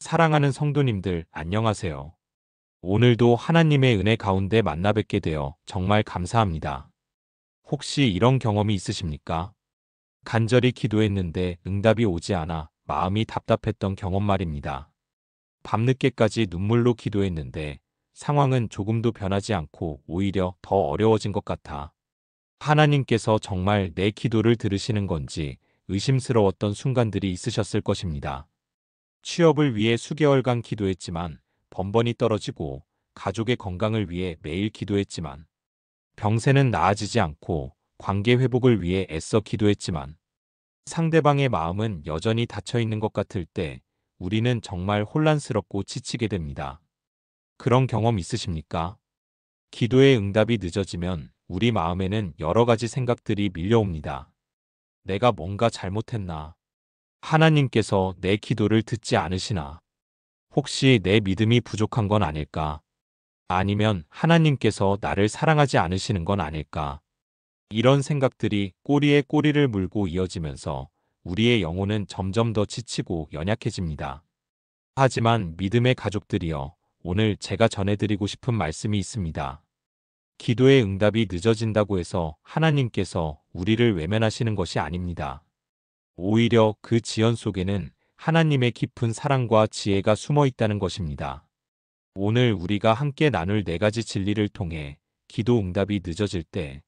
사랑하는 성도님들, 안녕하세요. 오늘도 하나님의 은혜 가운데 만나 뵙게 되어 정말 감사합니다. 혹시 이런 경험이 있으십니까? 간절히 기도했는데 응답이 오지 않아 마음이 답답했던 경험 말입니다. 밤늦게까지 눈물로 기도했는데 상황은 조금도 변하지 않고 오히려 더 어려워진 것 같아. 하나님께서 정말 내 기도를 들으시는 건지 의심스러웠던 순간들이 있으셨을 것입니다. 취업을 위해 수개월간 기도했지만 번번이 떨어지고 가족의 건강을 위해 매일 기도했지만 병세는 나아지지 않고 관계 회복을 위해 애써 기도했지만 상대방의 마음은 여전히 닫혀 있는 것 같을 때 우리는 정말 혼란스럽고 지치게 됩니다. 그런 경험 있으십니까? 기도의 응답이 늦어지면 우리 마음에는 여러 가지 생각들이 밀려옵니다. 내가 뭔가 잘못했나? 하나님께서 내 기도를 듣지 않으시나? 혹시 내 믿음이 부족한 건 아닐까? 아니면 하나님께서 나를 사랑하지 않으시는 건 아닐까? 이런 생각들이 꼬리에 꼬리를 물고 이어지면서 우리의 영혼은 점점 더 지치고 연약해집니다. 하지만 믿음의 가족들이여, 오늘 제가 전해드리고 싶은 말씀이 있습니다. 기도의 응답이 늦어진다고 해서 하나님께서 우리를 외면하시는 것이 아닙니다. 오히려 그 지연 속에는 하나님의 깊은 사랑과 지혜가 숨어 있다는 것입니다. 오늘 우리가 함께 나눌 네 가지 진리를 통해 기도 응답이 늦어질 때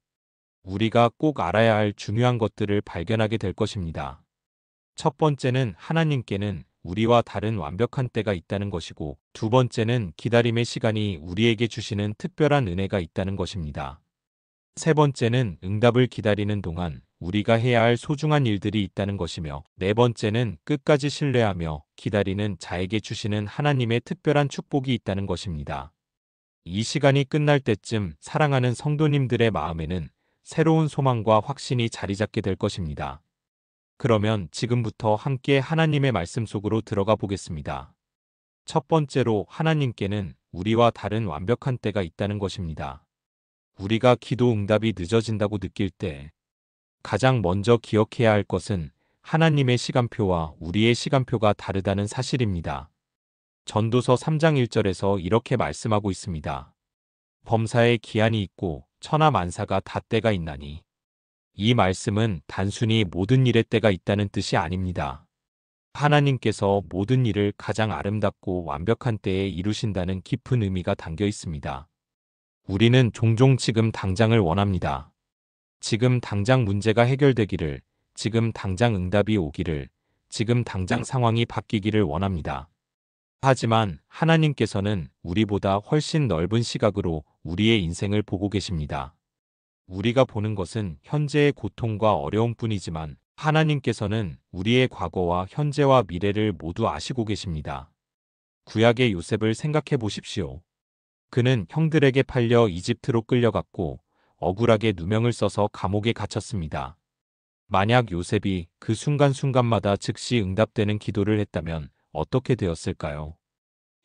우리가 꼭 알아야 할 중요한 것들을 발견하게 될 것입니다. 첫 번째는 하나님께는 우리와 다른 완벽한 때가 있다는 것이고, 두 번째는 기다림의 시간이 우리에게 주시는 특별한 은혜가 있다는 것입니다. 세 번째는 응답을 기다리는 동안 우리가 해야 할 소중한 일들이 있다는 것이며, 네 번째는 끝까지 신뢰하며 기다리는 자에게 주시는 하나님의 특별한 축복이 있다는 것입니다. 이 시간이 끝날 때쯤 사랑하는 성도님들의 마음에는 새로운 소망과 확신이 자리 잡게 될 것입니다. 그러면 지금부터 함께 하나님의 말씀 속으로 들어가 보겠습니다. 첫 번째로 하나님께는 우리와 다른 완벽한 때가 있다는 것입니다. 우리가 기도 응답이 늦어진다고 느낄 때 가장 먼저 기억해야 할 것은 하나님의 시간표와 우리의 시간표가 다르다는 사실입니다. 전도서 3장 1절에서 이렇게 말씀하고 있습니다. 범사에 기한이 있고 천하 만사가 다 때가 있나니. 이 말씀은 단순히 모든 일의 때가 있다는 뜻이 아닙니다. 하나님께서 모든 일을 가장 아름답고 완벽한 때에 이루신다는 깊은 의미가 담겨 있습니다. 우리는 종종 지금 당장을 원합니다. 지금 당장 문제가 해결되기를, 지금 당장 응답이 오기를, 지금 당장 상황이 바뀌기를 원합니다. 하지만 하나님께서는 우리보다 훨씬 넓은 시각으로 우리의 인생을 보고 계십니다. 우리가 보는 것은 현재의 고통과 어려움뿐이지만 하나님께서는 우리의 과거와 현재와 미래를 모두 아시고 계십니다. 구약의 요셉을 생각해 보십시오. 그는 형들에게 팔려 이집트로 끌려갔고 억울하게 누명을 써서 감옥에 갇혔습니다. 만약 요셉이 그 순간순간마다 즉시 응답되는 기도를 했다면 어떻게 되었을까요?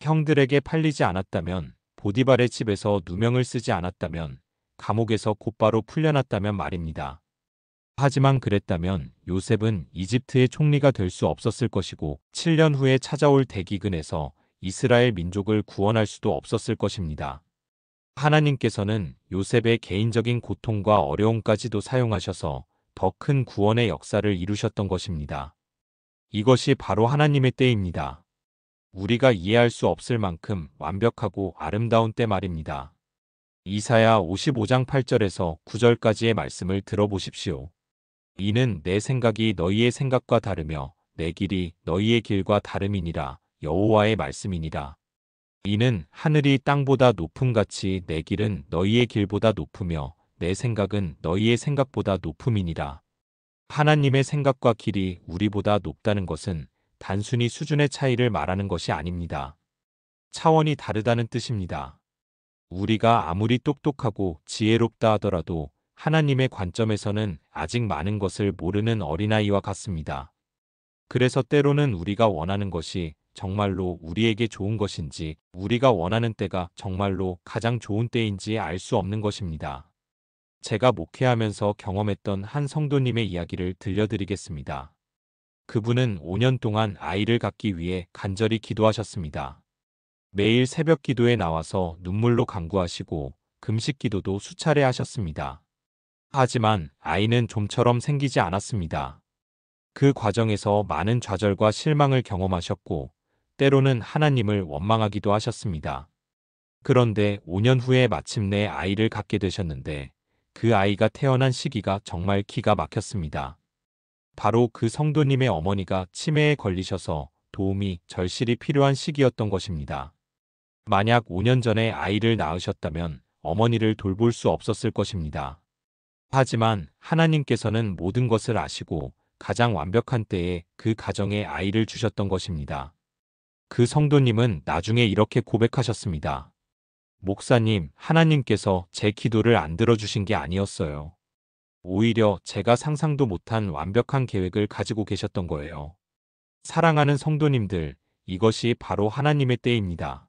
형들에게 팔리지 않았다면, 보디발의 집에서 누명을 쓰지 않았다면, 감옥에서 곧바로 풀려났다면 말입니다. 하지만 그랬다면 요셉은 이집트의 총리가 될 수 없었을 것이고 7년 후에 찾아올 대기근에서 이스라엘 민족을 구원할 수도 없었을 것입니다. 하나님께서는 요셉의 개인적인 고통과 어려움까지도 사용하셔서 더 큰 구원의 역사를 이루셨던 것입니다. 이것이 바로 하나님의 때입니다. 우리가 이해할 수 없을 만큼 완벽하고 아름다운 때 말입니다. 이사야 55장 8절에서 9절까지의 말씀을 들어보십시오. 이는 내 생각이 너희의 생각과 다르며 내 길이 너희의 길과 다름이니라. 여호와의 말씀이니라. 이는 하늘이 땅보다 높음같이 내 길은 너희의 길보다 높으며 내 생각은 너희의 생각보다 높음이니라. 하나님의 생각과 길이 우리보다 높다는 것은 단순히 수준의 차이를 말하는 것이 아닙니다. 차원이 다르다는 뜻입니다. 우리가 아무리 똑똑하고 지혜롭다 하더라도 하나님의 관점에서는 아직 많은 것을 모르는 어린아이와 같습니다. 그래서 때로는 우리가 원하는 것이 정말로 우리에게 좋은 것인지, 우리가 원하는 때가 정말로 가장 좋은 때인지 알 수 없는 것입니다. 제가 목회하면서 경험했던 한 성도님의 이야기를 들려드리겠습니다. 그분은 5년 동안 아이를 갖기 위해 간절히 기도하셨습니다. 매일 새벽 기도에 나와서 눈물로 간구하시고 금식 기도도 수차례 하셨습니다. 하지만 아이는 좀처럼 생기지 않았습니다. 그 과정에서 많은 좌절과 실망을 경험하셨고 때로는 하나님을 원망하기도 하셨습니다. 그런데 5년 후에 마침내 아이를 갖게 되셨는데 그 아이가 태어난 시기가 정말 기가 막혔습니다. 바로 그 성도님의 어머니가 치매에 걸리셔서 도움이 절실히 필요한 시기였던 것입니다. 만약 5년 전에 아이를 낳으셨다면 어머니를 돌볼 수 없었을 것입니다. 하지만 하나님께서는 모든 것을 아시고 가장 완벽한 때에 그 가정에 아이를 주셨던 것입니다. 그 성도님은 나중에 이렇게 고백하셨습니다. 목사님, 하나님께서 제 기도를 안 들어주신 게 아니었어요. 오히려 제가 상상도 못한 완벽한 계획을 가지고 계셨던 거예요. 사랑하는 성도님들, 이것이 바로 하나님의 때입니다.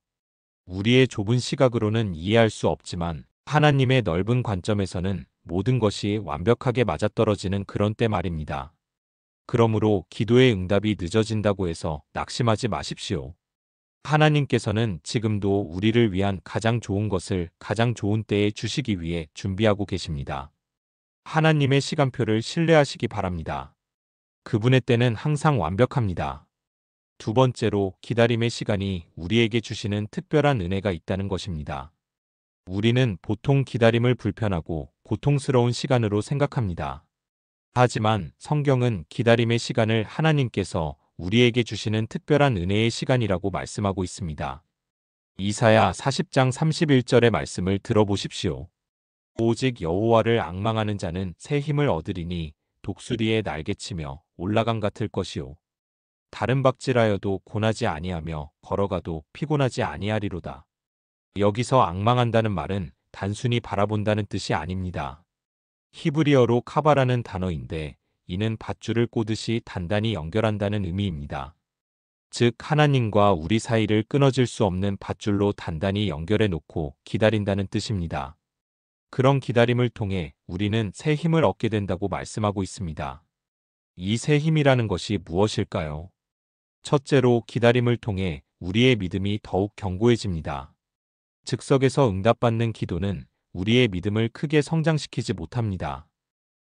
우리의 좁은 시각으로는 이해할 수 없지만 하나님의 넓은 관점에서는 모든 것이 완벽하게 맞아떨어지는 그런 때 말입니다. 그러므로 기도의 응답이 늦어진다고 해서 낙심하지 마십시오. 하나님께서는 지금도 우리를 위한 가장 좋은 것을 가장 좋은 때에 주시기 위해 준비하고 계십니다. 하나님의 시간표를 신뢰하시기 바랍니다. 그분의 때는 항상 완벽합니다. 두 번째로 기다림의 시간이 우리에게 주시는 특별한 은혜가 있다는 것입니다. 우리는 보통 기다림을 불편하고 고통스러운 시간으로 생각합니다. 하지만 성경은 기다림의 시간을 하나님께서 우리에게 주시는 특별한 은혜의 시간이라고 말씀하고 있습니다. 이사야 40장 31절의 말씀을 들어보십시오. 오직 여호와를 앙망하는 자는 새 힘을 얻으리니 독수리의 날개치며 올라감 같을 것이요. 다른 박질하여도 고나지 아니하며 걸어가도 피곤하지 아니하리로다. 여기서 앙망한다는 말은 단순히 바라본다는 뜻이 아닙니다. 히브리어로 카바라는 단어인데 이는 밧줄을 꼬듯이 단단히 연결한다는 의미입니다. 즉 하나님과 우리 사이를 끊어질 수 없는 밧줄로 단단히 연결해 놓고 기다린다는 뜻입니다. 그런 기다림을 통해 우리는 새 힘을 얻게 된다고 말씀하고 있습니다. 이 새 힘이라는 것이 무엇일까요? 첫째로 기다림을 통해 우리의 믿음이 더욱 견고해집니다. 즉석에서 응답받는 기도는 우리의 믿음을 크게 성장시키지 못합니다.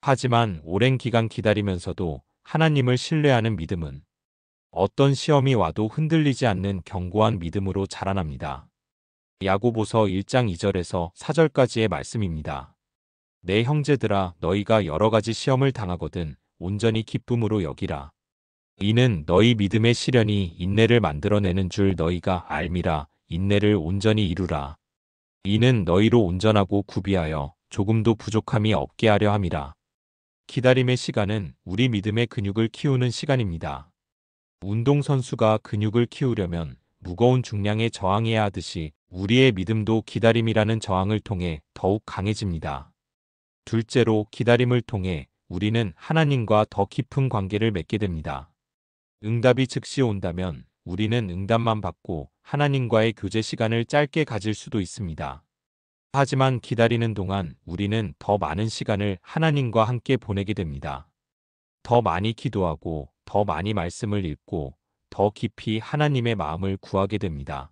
하지만 오랜 기간 기다리면서도 하나님을 신뢰하는 믿음은 어떤 시험이 와도 흔들리지 않는 견고한 믿음으로 자라납니다. 야고보서 1장 2절에서 4절까지의 말씀입니다. 내 형제들아 너희가 여러 가지 시험을 당하거든 온전히 기쁨으로 여기라. 이는 너희 믿음의 시련이 인내를 만들어내는 줄 너희가 알미라. 인내를 온전히 이루라. 이는 너희로 온전하고 구비하여 조금도 부족함이 없게 하려 함이라. 기다림의 시간은 우리 믿음의 근육을 키우는 시간입니다. 운동선수가 근육을 키우려면 무거운 중량에 저항해야 하듯이 우리의 믿음도 기다림이라는 저항을 통해 더욱 강해집니다. 둘째로 기다림을 통해 우리는 하나님과 더 깊은 관계를 맺게 됩니다. 응답이 즉시 온다면 우리는 응답만 받고 하나님과의 교제 시간을 짧게 가질 수도 있습니다. 하지만 기다리는 동안 우리는 더 많은 시간을 하나님과 함께 보내게 됩니다. 더 많이 기도하고 더 많이 말씀을 읽고 더 깊이 하나님의 마음을 구하게 됩니다.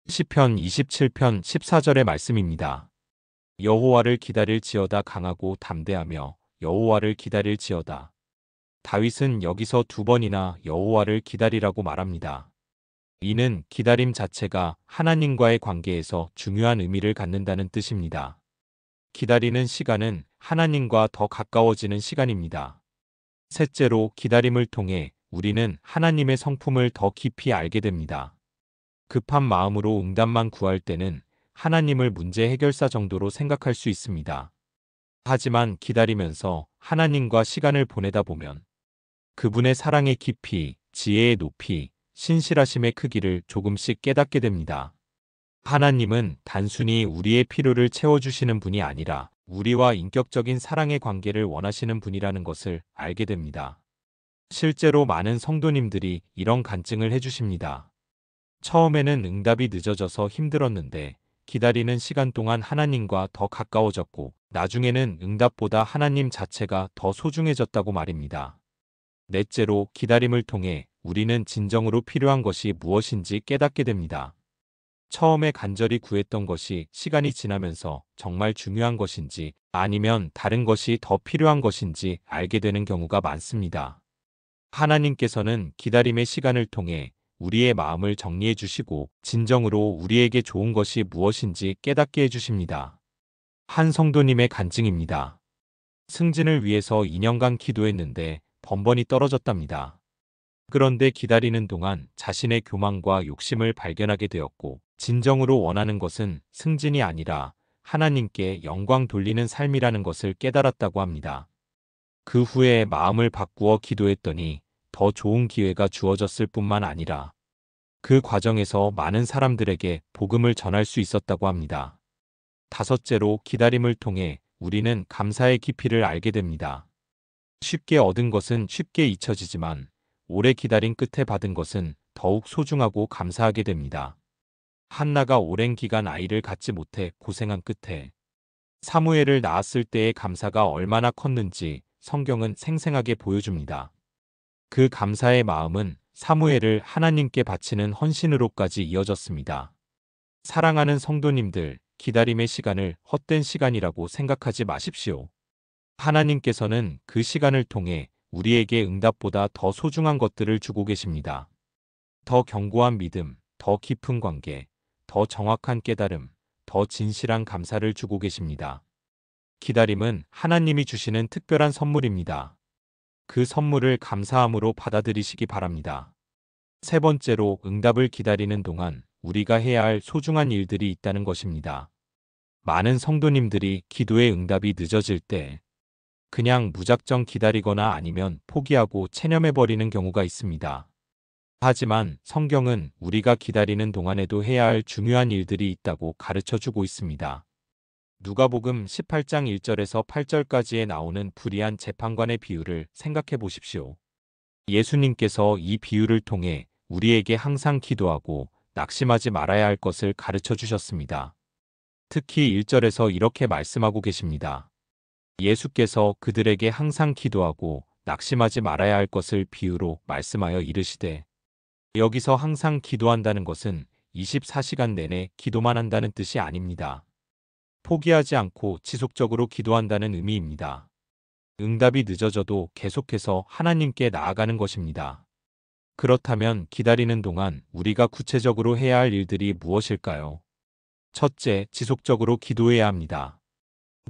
시편 27편 14절의 말씀입니다. 여호와를 기다릴지어다 강하고 담대하며 여호와를 기다릴지어다. 다윗은 여기서 두 번이나 여호와를 기다리라고 말합니다. 이는 기다림 자체가 하나님과의 관계에서 중요한 의미를 갖는다는 뜻입니다. 기다리는 시간은 하나님과 더 가까워지는 시간입니다. 셋째로 기다림을 통해 우리는 하나님의 성품을 더 깊이 알게 됩니다. 급한 마음으로 응답만 구할 때는 하나님을 문제 해결사 정도로 생각할 수 있습니다. 하지만 기다리면서 하나님과 시간을 보내다 보면 그분의 사랑의 깊이, 지혜의 높이, 신실하심의 크기를 조금씩 깨닫게 됩니다. 하나님은 단순히 우리의 필요를 채워주시는 분이 아니라 우리와 인격적인 사랑의 관계를 원하시는 분이라는 것을 알게 됩니다. 실제로 많은 성도님들이 이런 간증을 해주십니다. 처음에는 응답이 늦어져서 힘들었는데 기다리는 시간 동안 하나님과 더 가까워졌고 나중에는 응답보다 하나님 자체가 더 소중해졌다고 말입니다. 넷째로 기다림을 통해 우리는 진정으로 필요한 것이 무엇인지 깨닫게 됩니다. 처음에 간절히 구했던 것이 시간이 지나면서 정말 중요한 것인지 아니면 다른 것이 더 필요한 것인지 알게 되는 경우가 많습니다. 하나님께서는 기다림의 시간을 통해 우리의 마음을 정리해 주시고 진정으로 우리에게 좋은 것이 무엇인지 깨닫게 해 주십니다. 한 성도님의 간증입니다. 승진을 위해서 2년간 기도했는데 번번이 떨어졌답니다. 그런데 기다리는 동안 자신의 교만과 욕심을 발견하게 되었고 진정으로 원하는 것은 승진이 아니라 하나님께 영광 돌리는 삶이라는 것을 깨달았다고 합니다. 그 후에 마음을 바꾸어 기도했더니 더 좋은 기회가 주어졌을 뿐만 아니라 그 과정에서 많은 사람들에게 복음을 전할 수 있었다고 합니다. 다섯째로 기다림을 통해 우리는 감사의 깊이를 알게 됩니다. 쉽게 얻은 것은 쉽게 잊혀지지만 오래 기다린 끝에 받은 것은 더욱 소중하고 감사하게 됩니다. 한나가 오랜 기간 아이를 갖지 못해 고생한 끝에 사무엘을 낳았을 때의 감사가 얼마나 컸는지 성경은 생생하게 보여줍니다. 그 감사의 마음은 사무엘을 하나님께 바치는 헌신으로까지 이어졌습니다. 사랑하는 성도님들, 기다림의 시간을 헛된 시간이라고 생각하지 마십시오. 하나님께서는 그 시간을 통해 우리에게 응답보다 더 소중한 것들을 주고 계십니다. 더 견고한 믿음, 더 깊은 관계, 더 정확한 깨달음, 더 진실한 감사를 주고 계십니다. 기다림은 하나님이 주시는 특별한 선물입니다. 그 선물을 감사함으로 받아들이시기 바랍니다. 세 번째로 응답을 기다리는 동안 우리가 해야 할 소중한 일들이 있다는 것입니다. 많은 성도님들이 기도의 응답이 늦어질 때 그냥 무작정 기다리거나 아니면 포기하고 체념해버리는 경우가 있습니다. 하지만 성경은 우리가 기다리는 동안에도 해야 할 중요한 일들이 있다고 가르쳐주고 있습니다. 누가복음 18장 1절에서 8절까지에 나오는 불의한 재판관의 비유를 생각해 보십시오. 예수님께서 이 비유를 통해 우리에게 항상 기도하고 낙심하지 말아야 할 것을 가르쳐 주셨습니다. 특히 1절에서 이렇게 말씀하고 계십니다. 예수께서 그들에게 항상 기도하고 낙심하지 말아야 할 것을 비유로 말씀하여 이르시되, 여기서 항상 기도한다는 것은 24시간 내내 기도만 한다는 뜻이 아닙니다. 포기하지 않고 지속적으로 기도한다는 의미입니다. 응답이 늦어져도 계속해서 하나님께 나아가는 것입니다. 그렇다면 기다리는 동안 우리가 구체적으로 해야 할 일들이 무엇일까요? 첫째, 지속적으로 기도해야 합니다.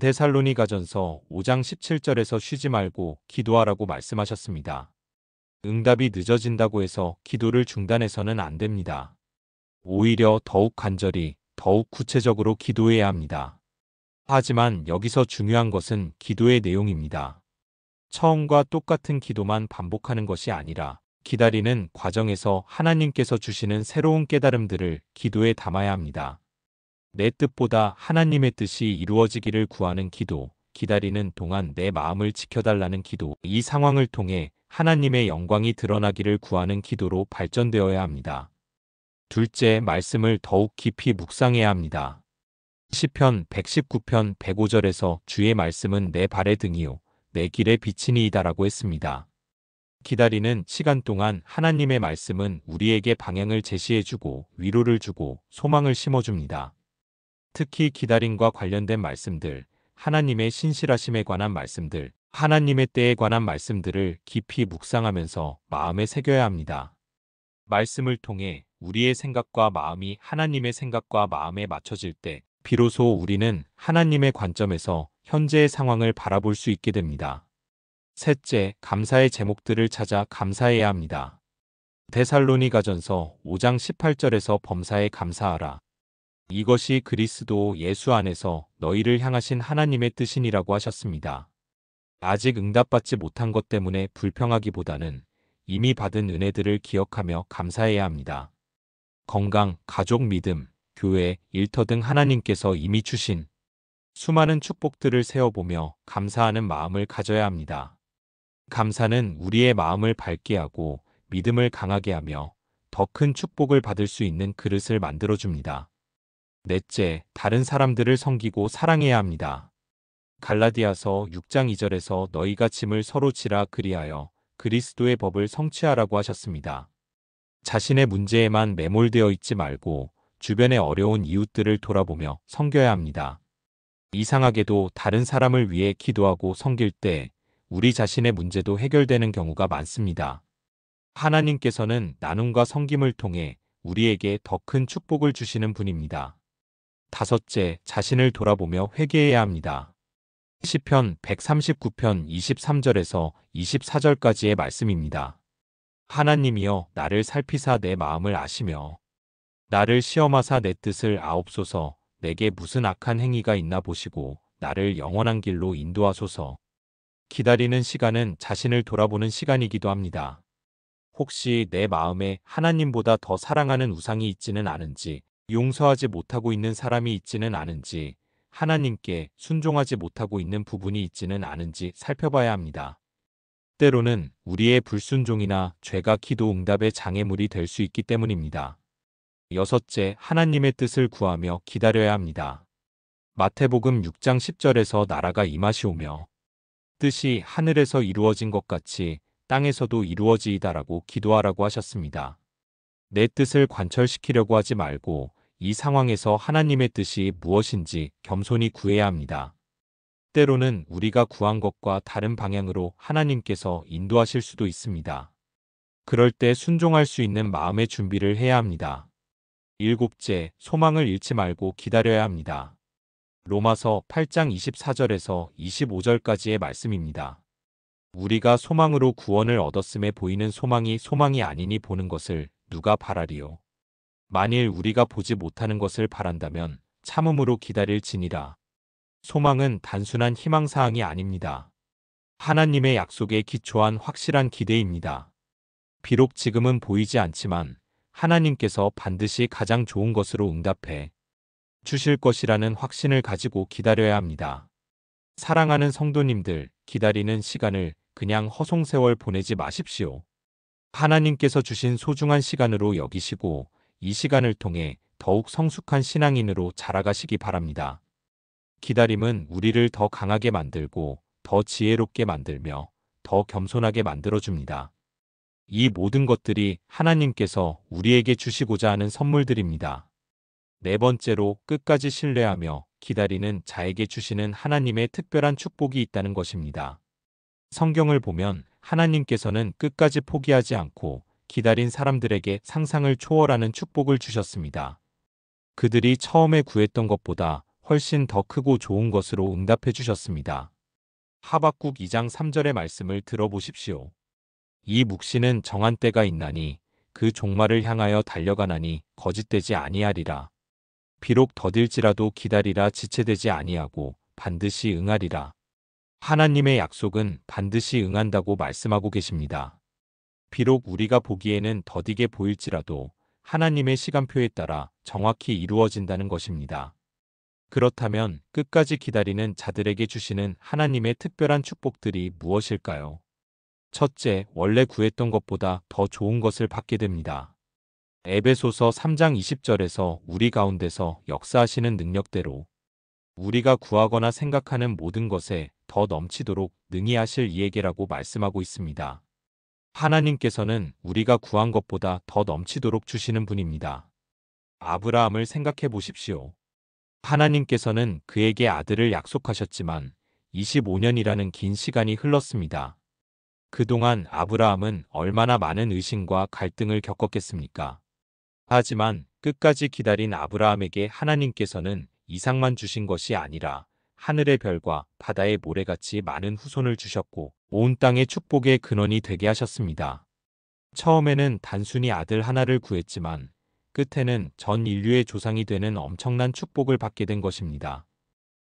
데살로니가전서 5장 17절에서 쉬지 말고 기도하라고 말씀하셨습니다. 응답이 늦어진다고 해서 기도를 중단해서는 안 됩니다. 오히려 더욱 간절히, 더욱 구체적으로 기도해야 합니다. 하지만 여기서 중요한 것은 기도의 내용입니다. 처음과 똑같은 기도만 반복하는 것이 아니라 기다리는 과정에서 하나님께서 주시는 새로운 깨달음들을 기도에 담아야 합니다. 내 뜻보다 하나님의 뜻이 이루어지기를 구하는 기도, 기다리는 동안 내 마음을 지켜달라는 기도, 이 상황을 통해 하나님의 영광이 드러나기를 구하는 기도로 발전되어야 합니다. 둘째, 말씀을 더욱 깊이 묵상해야 합니다. 시편 119편 105절에서 주의 말씀은 내 발의 등이요 내 길의 빛이니이다라고 했습니다. 기다리는 시간 동안 하나님의 말씀은 우리에게 방향을 제시해주고 위로를 주고 소망을 심어줍니다. 특히 기다림과 관련된 말씀들, 하나님의 신실하심에 관한 말씀들, 하나님의 때에 관한 말씀들을 깊이 묵상하면서 마음에 새겨야 합니다. 말씀을 통해 우리의 생각과 마음이 하나님의 생각과 마음에 맞춰질 때 비로소 우리는 하나님의 관점에서 현재의 상황을 바라볼 수 있게 됩니다. 셋째, 감사의 제목들을 찾아 감사해야 합니다. 데살로니가전서 5장 18절에서 범사에 감사하라. 이것이 그리스도 예수 안에서 너희를 향하신 하나님의 뜻이니라고 하셨습니다. 아직 응답받지 못한 것 때문에 불평하기보다는 이미 받은 은혜들을 기억하며 감사해야 합니다. 건강, 가족 믿음, 교회, 일터 등 하나님께서 이미 주신 수많은 축복들을 세어보며 감사하는 마음을 가져야 합니다. 감사는 우리의 마음을 밝게 하고 믿음을 강하게 하며 더 큰 축복을 받을 수 있는 그릇을 만들어줍니다. 넷째, 다른 사람들을 섬기고 사랑해야 합니다. 갈라디아서 6장 2절에서 너희가 짐을 서로 지라 그리하여 그리스도의 법을 성취하라고 하셨습니다. 자신의 문제에만 매몰되어 있지 말고 주변의 어려운 이웃들을 돌아보며 섬겨야 합니다. 이상하게도 다른 사람을 위해 기도하고 섬길 때 우리 자신의 문제도 해결되는 경우가 많습니다. 하나님께서는 나눔과 섬김을 통해 우리에게 더 큰 축복을 주시는 분입니다. 다섯째, 자신을 돌아보며 회개해야 합니다. 시편 139편 23절에서 24절까지의 말씀입니다. 하나님이여 나를 살피사 내 마음을 아시며 나를 시험하사 내 뜻을 아옵소서. 내게 무슨 악한 행위가 있나 보시고 나를 영원한 길로 인도하소서. 기다리는 시간은 자신을 돌아보는 시간이기도 합니다. 혹시 내 마음에 하나님보다 더 사랑하는 우상이 있지는 않은지, 용서하지 못하고 있는 사람이 있지는 않은지, 하나님께 순종하지 못하고 있는 부분이 있지는 않은지 살펴봐야 합니다. 때로는 우리의 불순종이나 죄가 기도 응답의 장애물이 될 수 있기 때문입니다. 여섯째, 하나님의 뜻을 구하며 기다려야 합니다. 마태복음 6장 10절에서 나라가 임하시오며 뜻이 하늘에서 이루어진 것 같이 땅에서도 이루어지이다라고 기도하라고 하셨습니다. 내 뜻을 관철시키려고 하지 말고 이 상황에서 하나님의 뜻이 무엇인지 겸손히 구해야 합니다. 때로는 우리가 구한 것과 다른 방향으로 하나님께서 인도하실 수도 있습니다. 그럴 때 순종할 수 있는 마음의 준비를 해야 합니다. 일곱째, 소망을 잃지 말고 기다려야 합니다. 로마서 8장 24절에서 25절까지의 말씀입니다. 우리가 소망으로 구원을 얻었음에 보이는 소망이 아니니 보는 것을 누가 바라리요. 만일 우리가 보지 못하는 것을 바란다면 참음으로 기다릴지니라. 소망은 단순한 희망사항이 아닙니다. 하나님의 약속에 기초한 확실한 기대입니다. 비록 지금은 보이지 않지만 하나님께서 반드시 가장 좋은 것으로 응답해 주실 것이라는 확신을 가지고 기다려야 합니다. 사랑하는 성도님들, 기다리는 시간을 그냥 허송세월 보내지 마십시오. 하나님께서 주신 소중한 시간으로 여기시고 이 시간을 통해 더욱 성숙한 신앙인으로 자라가시기 바랍니다. 기다림은 우리를 더 강하게 만들고 더 지혜롭게 만들며 더 겸손하게 만들어줍니다. 이 모든 것들이 하나님께서 우리에게 주시고자 하는 선물들입니다. 네 번째로, 끝까지 신뢰하며 기다리는 자에게 주시는 하나님의 특별한 축복이 있다는 것입니다. 성경을 보면 하나님께서는 끝까지 포기하지 않고 기다린 사람들에게 상상을 초월하는 축복을 주셨습니다. 그들이 처음에 구했던 것보다 훨씬 더 크고 좋은 것으로 응답해 주셨습니다. 하박국 2장 3절의 말씀을 들어보십시오. 이 묵시는 정한 때가 있나니 그 종말을 향하여 달려가나니 거짓되지 아니하리라. 비록 더딜지라도 기다리라. 지체되지 아니하고 반드시 응하리라. 하나님의 약속은 반드시 응한다고 말씀하고 계십니다. 비록 우리가 보기에는 더디게 보일지라도 하나님의 시간표에 따라 정확히 이루어진다는 것입니다. 그렇다면 끝까지 기다리는 자들에게 주시는 하나님의 특별한 축복들이 무엇일까요? 첫째, 원래 구했던 것보다 더 좋은 것을 받게 됩니다. 에베소서 3장 20절에서 우리 가운데서 역사하시는 능력대로 우리가 구하거나 생각하는 모든 것에 더 넘치도록 능히 하실 이에게라고 말씀하고 있습니다. 하나님께서는 우리가 구한 것보다 더 넘치도록 주시는 분입니다. 아브라함을 생각해 보십시오. 하나님께서는 그에게 아들을 약속하셨지만 25년이라는 긴 시간이 흘렀습니다. 그동안 아브라함은 얼마나 많은 의심과 갈등을 겪었겠습니까? 하지만 끝까지 기다린 아브라함에게 하나님께서는 이상만 주신 것이 아니라 하늘의 별과 바다의 모래같이 많은 후손을 주셨고 온 땅의 축복의 근원이 되게 하셨습니다. 처음에는 단순히 아들 하나를 구했지만 끝에는 전 인류의 조상이 되는 엄청난 축복을 받게 된 것입니다.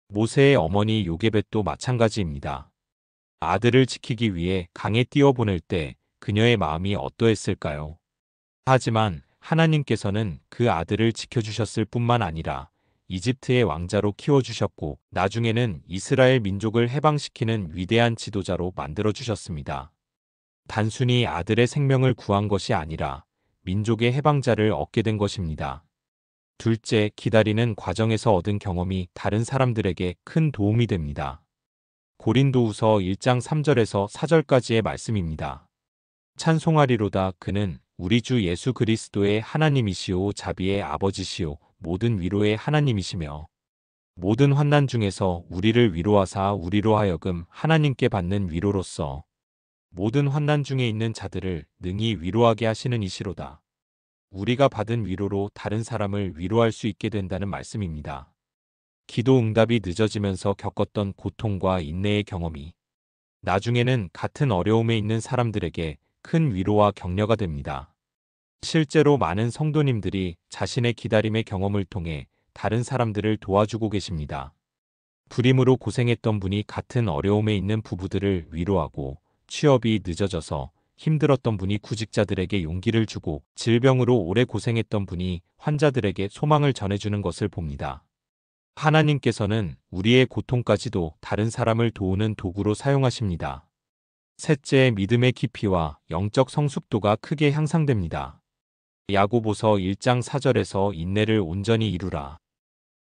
모세의 어머니 요게벳도 마찬가지입니다. 아들을 지키기 위해 강에 뛰어보낼 때 그녀의 마음이 어떠했을까요? 하지만 하나님께서는 그 아들을 지켜주셨을 뿐만 아니라 이집트의 왕자로 키워주셨고 나중에는 이스라엘 민족을 해방시키는 위대한 지도자로 만들어주셨습니다. 단순히 아들의 생명을 구한 것이 아니라 민족의 해방자를 얻게 된 것입니다. 둘째, 기다리는 과정에서 얻은 경험이 다른 사람들에게 큰 도움이 됩니다. 고린도후서 1장 3절에서 4절까지의 말씀입니다. 찬송하리로다. 그는 우리 주 예수 그리스도의 하나님이시오 자비의 아버지시오 모든 위로의 하나님이시며 모든 환난 중에서 우리를 위로하사 우리로 하여금 하나님께 받는 위로로서 모든 환난 중에 있는 자들을 능히 위로하게 하시는 이시로다. 우리가 받은 위로로 다른 사람을 위로할 수 있게 된다는 말씀입니다. 기도 응답이 늦어지면서 겪었던 고통과 인내의 경험이 나중에는 같은 어려움에 있는 사람들에게 큰 위로와 격려가 됩니다. 실제로 많은 성도님들이 자신의 기다림의 경험을 통해 다른 사람들을 도와주고 계십니다. 불임으로 고생했던 분이 같은 어려움에 있는 부부들을 위로하고 취업이 늦어져서 힘들었던 분이 구직자들에게 용기를 주고 질병으로 오래 고생했던 분이 환자들에게 소망을 전해주는 것을 봅니다. 하나님께서는 우리의 고통까지도 다른 사람을 도우는 도구로 사용하십니다. 셋째, 믿음의 깊이와 영적 성숙도가 크게 향상됩니다. 야고보서 1장 4절에서 인내를 온전히 이루라.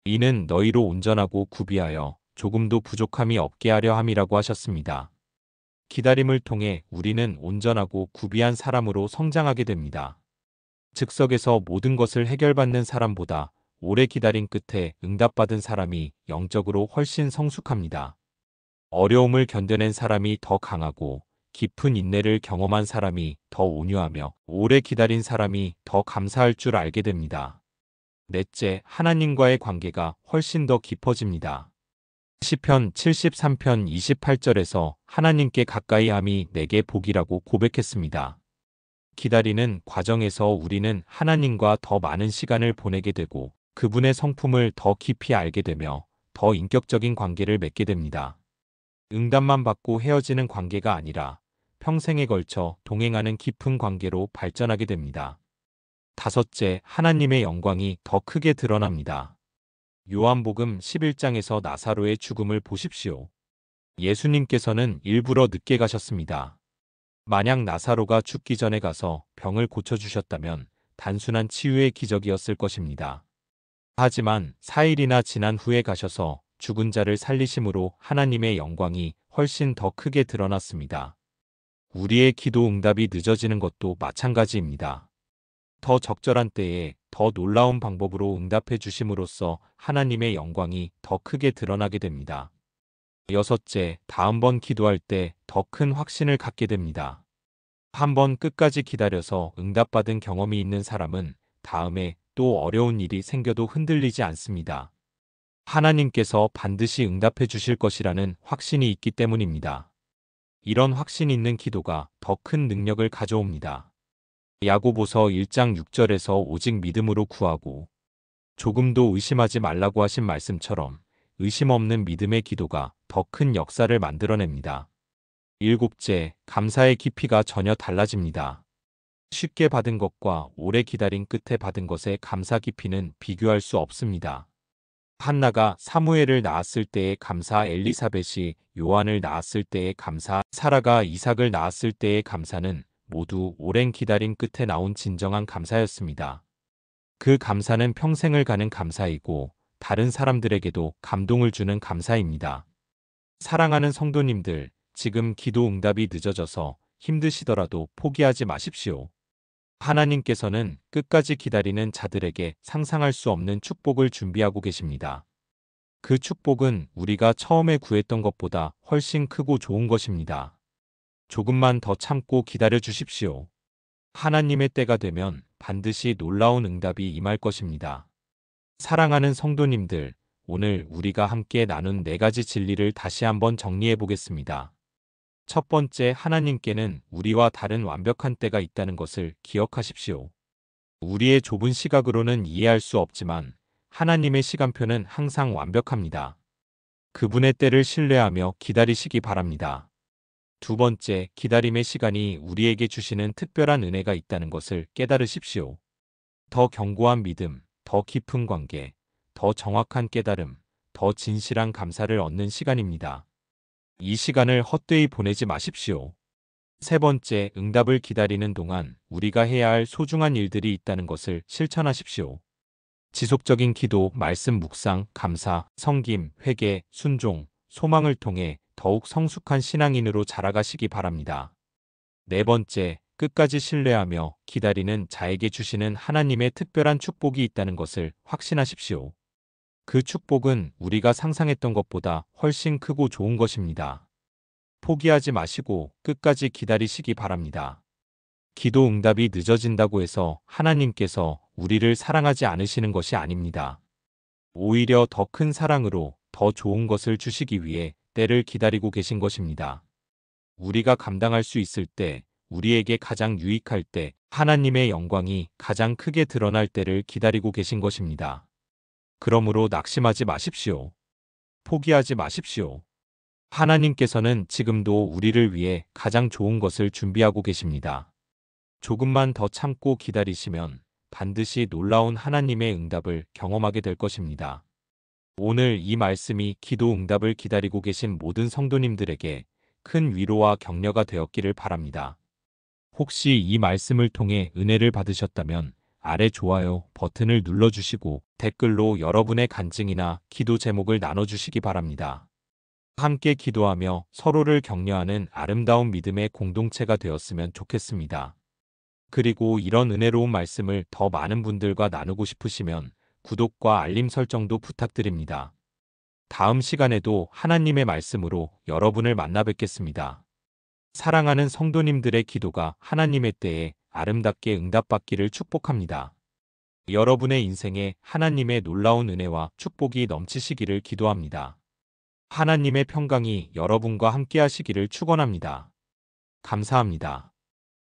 이는 너희로 온전하고 구비하여 조금도 부족함이 없게 하려 함이라고 하셨습니다. 기다림을 통해 우리는 온전하고 구비한 사람으로 성장하게 됩니다. 즉석에서 모든 것을 해결받는 사람보다 오래 기다린 끝에 응답받은 사람이 영적으로 훨씬 성숙합니다. 어려움을 견뎌낸 사람이 더 강하고 깊은 인내를 경험한 사람이 더 온유하며 오래 기다린 사람이 더 감사할 줄 알게 됩니다. 넷째, 하나님과의 관계가 훨씬 더 깊어집니다. 시편 73편 28절에서 하나님께 가까이 함이 내게 복이라고 고백했습니다. 기다리는 과정에서 우리는 하나님과 더 많은 시간을 보내게 되고 그분의 성품을 더 깊이 알게 되며 더 인격적인 관계를 맺게 됩니다. 응답만 받고 헤어지는 관계가 아니라 평생에 걸쳐 동행하는 깊은 관계로 발전하게 됩니다. 다섯째, 하나님의 영광이 더 크게 드러납니다. 요한복음 11장에서 나사로의 죽음을 보십시오. 예수님께서는 일부러 늦게 가셨습니다. 만약 나사로가 죽기 전에 가서 병을 고쳐주셨다면 단순한 치유의 기적이었을 것입니다. 하지만 4일이나 지난 후에 가셔서 죽은 자를 살리심으로 하나님의 영광이 훨씬 더 크게 드러났습니다. 우리의 기도 응답이 늦어지는 것도 마찬가지입니다. 더 적절한 때에 더 놀라운 방법으로 응답해 주심으로써 하나님의 영광이 더 크게 드러나게 됩니다. 여섯째, 다음번 기도할 때 더 큰 확신을 갖게 됩니다. 한번 끝까지 기다려서 응답받은 경험이 있는 사람은 다음에 또 어려운 일이 생겨도 흔들리지 않습니다. 하나님께서 반드시 응답해 주실 것이라는 확신이 있기 때문입니다. 이런 확신 있는 기도가 더 큰 능력을 가져옵니다. 야고보서 1장 6절에서 오직 믿음으로 구하고 조금도 의심하지 말라고 하신 말씀처럼 의심 없는 믿음의 기도가 더 큰 역사를 만들어냅니다. 일곱째, 감사의 깊이가 전혀 달라집니다. 쉽게 받은 것과 오래 기다린 끝에 받은 것의 감사 깊이는 비교할 수 없습니다. 한나가 사무엘을 낳았을 때의 감사, 엘리사벳이 요한을 낳았을 때의 감사, 사라가 이삭을 낳았을 때의 감사는 모두 오랜 기다림 끝에 나온 진정한 감사였습니다. 그 감사는 평생을 가는 감사이고 다른 사람들에게도 감동을 주는 감사입니다. 사랑하는 성도님들, 지금 기도 응답이 늦어져서 힘드시더라도 포기하지 마십시오. 하나님께서는 끝까지 기다리는 자들에게 상상할 수 없는 축복을 준비하고 계십니다. 그 축복은 우리가 처음에 구했던 것보다 훨씬 크고 좋은 것입니다. 조금만 더 참고 기다려 주십시오. 하나님의 때가 되면 반드시 놀라운 응답이 임할 것입니다. 사랑하는 성도님들, 오늘 우리가 함께 나눈 4가지 진리를 다시 한번 정리해 보겠습니다. 첫 번째, 하나님께는 우리와 다른 완벽한 때가 있다는 것을 기억하십시오. 우리의 좁은 시각으로는 이해할 수 없지만 하나님의 시간표는 항상 완벽합니다. 그분의 때를 신뢰하며 기다리시기 바랍니다. 두 번째, 기다림의 시간이 우리에게 주시는 특별한 은혜가 있다는 것을 깨달으십시오. 더 견고한 믿음, 더 깊은 관계, 더 정확한 깨달음, 더 진실한 감사를 얻는 시간입니다. 이 시간을 헛되이 보내지 마십시오. 세 번째, 응답을 기다리는 동안 우리가 해야 할 소중한 일들이 있다는 것을 실천하십시오. 지속적인 기도, 말씀 묵상, 감사, 성김, 회개, 순종, 소망을 통해 더욱 성숙한 신앙인으로 자라가시기 바랍니다. 네 번째, 끝까지 신뢰하며 기다리는 자에게 주시는 하나님의 특별한 축복이 있다는 것을 확신하십시오. 그 축복은 우리가 상상했던 것보다 훨씬 크고 좋은 것입니다. 포기하지 마시고 끝까지 기다리시기 바랍니다. 기도 응답이 늦어진다고 해서 하나님께서 우리를 사랑하지 않으시는 것이 아닙니다. 오히려 더 큰 사랑으로 더 좋은 것을 주시기 위해 때를 기다리고 계신 것입니다. 우리가 감당할 수 있을 때, 우리에게 가장 유익할 때, 하나님의 영광이 가장 크게 드러날 때를 기다리고 계신 것입니다. 그러므로 낙심하지 마십시오. 포기하지 마십시오. 하나님께서는 지금도 우리를 위해 가장 좋은 것을 준비하고 계십니다. 조금만 더 참고 기다리시면 반드시 놀라운 하나님의 응답을 경험하게 될 것입니다. 오늘 이 말씀이 기도 응답을 기다리고 계신 모든 성도님들에게 큰 위로와 격려가 되었기를 바랍니다. 혹시 이 말씀을 통해 은혜를 받으셨다면 아래 좋아요 버튼을 눌러주시고 댓글로 여러분의 간증이나 기도 제목을 나눠주시기 바랍니다. 함께 기도하며 서로를 격려하는 아름다운 믿음의 공동체가 되었으면 좋겠습니다. 그리고 이런 은혜로운 말씀을 더 많은 분들과 나누고 싶으시면 구독과 알림 설정도 부탁드립니다. 다음 시간에도 하나님의 말씀으로 여러분을 만나 뵙겠습니다. 사랑하는 성도님들의 기도가 하나님의 때에 아름답게 응답받기를 축복합니다. 여러분의 인생에 하나님의 놀라운 은혜와 축복이 넘치시기를 기도합니다. 하나님의 평강이 여러분과 함께 하시기를 축원합니다. 감사합니다.